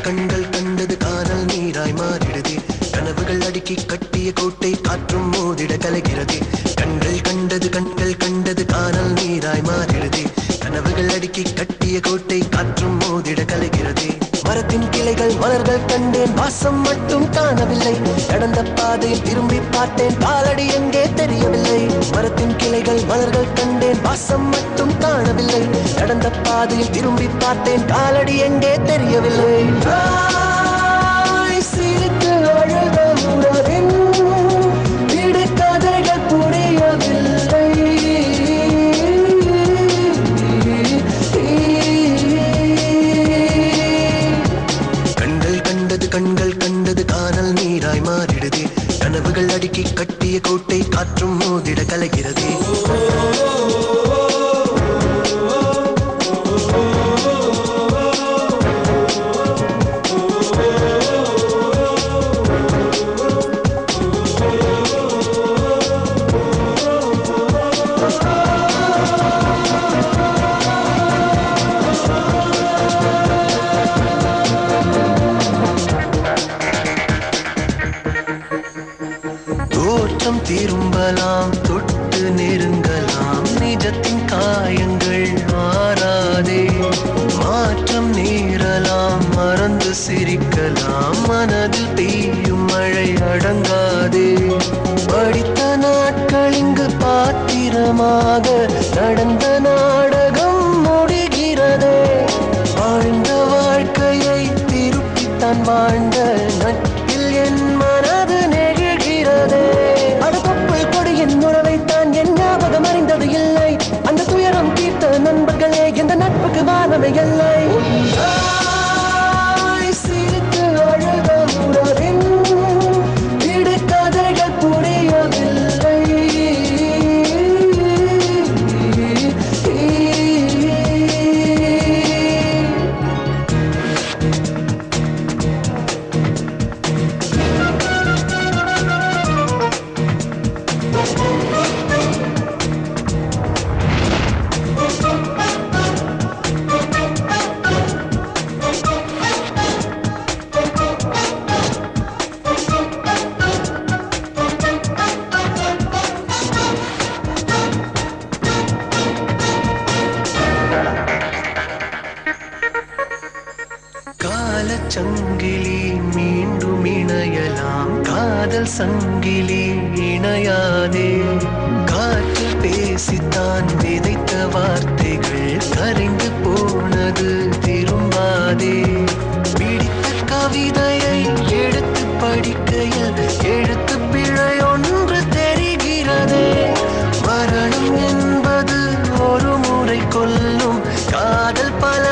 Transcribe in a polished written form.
கண்கள் கண்டது காதல் நீராய் மாறிடுதே கனவுகள் அடுக்கி கட்டிய கோட்டை காற்றும் மோதிட கலைகிறது கண்கள் கண்டது காதல் நீராய் மாறிடுதே கனவுகள் அடுக்கி கட்டிய கோட்டை காற்றும் மோதிட கலைகிறது மரத்தின் கிளைகள் மலர்கள் கண்டேன் வாசம் மட்டும் காணவில்லை நடந்த பாதையில் திரும்பி பார்த்தேன் காலடி எங்கே தெரியவில்லை மரத்தின் கிளைகள் மலர்கள் கண்டேன் வாசம் மட்டும் காணவில்லை நடந்த பாதையில் திரும்பி பார்த்தேன் காலடி எங்கே தெரியவில்லை சிரித்து அழுத உறவின் விடு கதைகள் புரியவில்லை கண்கள் கண்டது காதல் நீராய் மாறிடுதே கனவுகள் அடுக்கி கட்டிய கோட்டை காற்றும் மோதிட கலைகிறதே திரும்பலாம் தொட்டு நெருங்கலாம் நிஜத்தின் காயங்கள் மாறாதே மாற்றம் நேரலாம் மறந்து சிரிக்கலாம் மனதில் பெய்யும் மழை அடங்காதே படித்த நாட்கள் இங்கு பாத்திரமாக நடந்த நாடகம் முடிகிறதே வாழ்ந்த வாழ்க்கையை திருப்பித்தான் வாழ்ந்த நட்பில் என் மனது நெகிழ்கிறதே என் உறவைத்தான் என் ஞாபகம் அறிந்தது இல்லை அந்த துயரம் தீர்த்த நண்பர்களே எந்த நட்புக்கு வானமை இல்லை சிரித்து அழுத உறவின் விடு கதைகள் புரியவில்லை சங்கிலி மீண்டும் இணையலாம் காதல் சங்கிலி இணையாதே காற்று பேசித்தான் விதைத்த வார்த்தைகள் கரைந்து போனது திரும்பாதே பிடித்த கவிதையை எடுத்து படிக்கையில் எழுத்து பிழை ஒன்று தெரிகிறதே மரணம் என்பது ஒரு முறை கொல்லும் காதல் பல